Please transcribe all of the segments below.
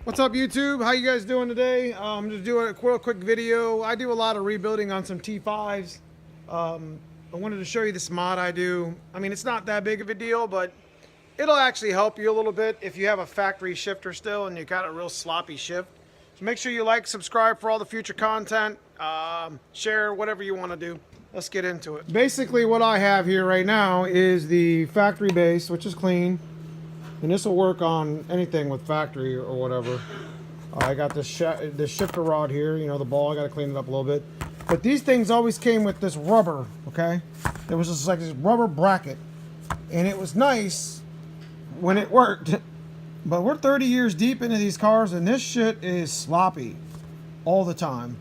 What's up, YouTube? How you guys doing today? I'm just doing a real quick video. I do a lot of rebuilding on some T5s. I wanted to show you this mod I do. I mean, it's not that big of a deal, but it'll actually help you a little bit if you have a factory shifter still and you got a real sloppy shift. So make sure you like, subscribe for all the future content, share, whatever you want to do. Let's get into it. Basically, what I have here right now is the factory base, which is clean. And this will work on anything with factory or whatever. I got this shifter rod here, you know, the ball. I got to clean it up a little bit. But these things always came with this rubber, okay? There was just like this rubber bracket. And it was nice when it worked. But we're 30 years deep into these cars and this shit is sloppy all the time.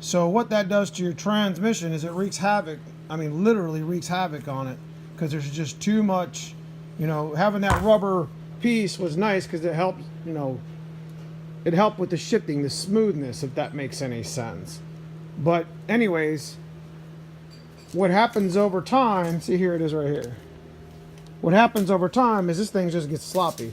So what that does to your transmission is it wreaks havoc. I mean, literally wreaks havoc on it. Because there's just too much, you know, having that rubber piece was nice because it helped, you know, it helped with the shifting, the smoothness, if that makes any sense. But anyways, what happens over time, see, here it is right here. What happens over time is this thing just gets sloppy.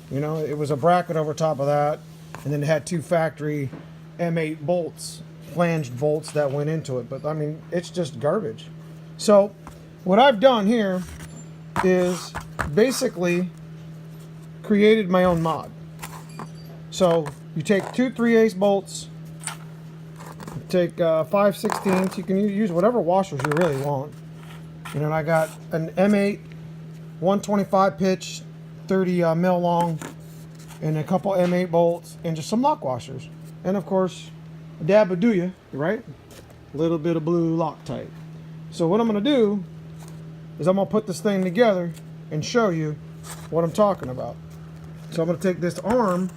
You know, it was a bracket over top of that, and then it had two factory M8 bolts, flanged bolts that went into it. But I mean, it's just garbage. So what I've done here is basically created my own mod. So you take two 3/8 bolts, you take 5/16. You can use whatever washers you really want. You know, and I got an M8 125 pitch, 30 mil long, and a couple M8 bolts, and just some lock washers, and of course a dab of Dooya, right? A little bit of blue Loctite. So what I'm gonna do is I'm gonna put this thing together and show you what I'm talking about. So I'm gonna take this arm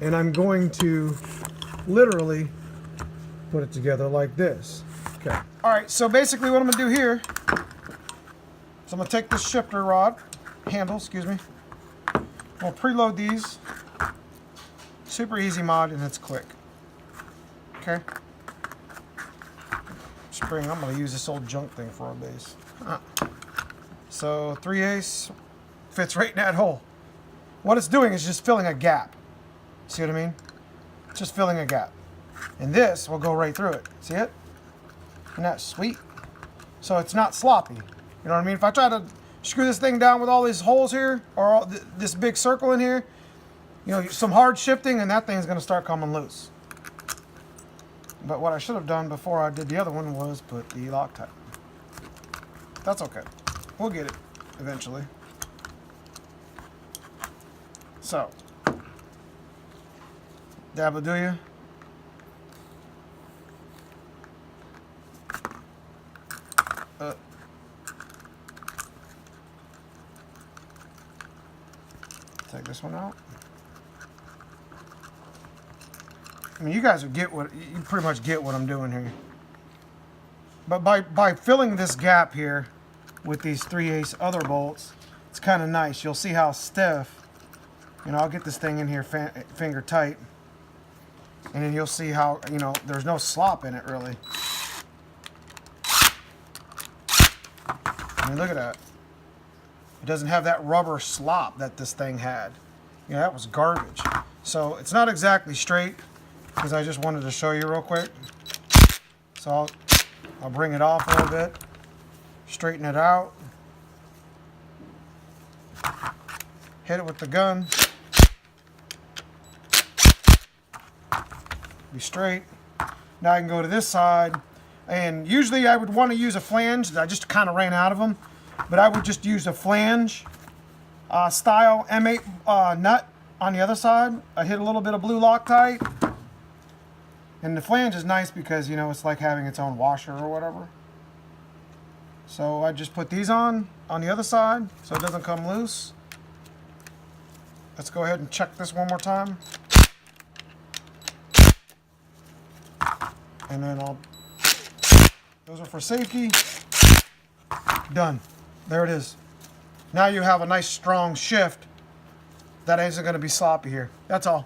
and I'm going to literally put it together like this. Okay. All right, so basically what I'm gonna do here is I'm gonna take this shifter rod, handle, excuse me. We'll preload these. Super easy mod and it's quick. Okay. Spring, I'm gonna use this old junk thing for a base. So 3/8 fits right in that hole. What it's doing is just filling a gap. See what I mean? It's just filling a gap. And this will go right through it. See it? Isn't that sweet? So it's not sloppy. You know what I mean? If I try to screw this thing down with all these holes here, or all this big circle in here, you know, some hard shifting and that thing's gonna start coming loose. But what I should have done before I did the other one was put the Loctite. That's okay. We'll get it eventually. So, dab of Dooya. Take this one out. I mean, you guys would get what, you pretty much get what I'm doing here. But by filling this gap here with these 3/8 other bolts, it's kind of nice. You'll see how stiff. You know, I'll get this thing in here finger tight, and then you'll see how, you know, there's no slop in it really. I mean, look at that. It doesn't have that rubber slop that this thing had. You know, that was garbage. So it's not exactly straight, because I just wanted to show you real quick. So I'll bring it off a little bit, straighten it out, hit it with the gun, be straight. Now I can go to this side, and usually I would want to use a flange. I just kind of ran out of them, but I would just use a flange style M8 nut on the other side. I hit a little bit of blue Loctite. And the flange is nice because, you know, it's like having its own washer or whatever. So I just put these on the other side so it doesn't come loose. Let's go ahead and check this one more time. And then those are for safety. Done. There it is. Now you have a nice strong shift that isn't going to be sloppy here. That's all.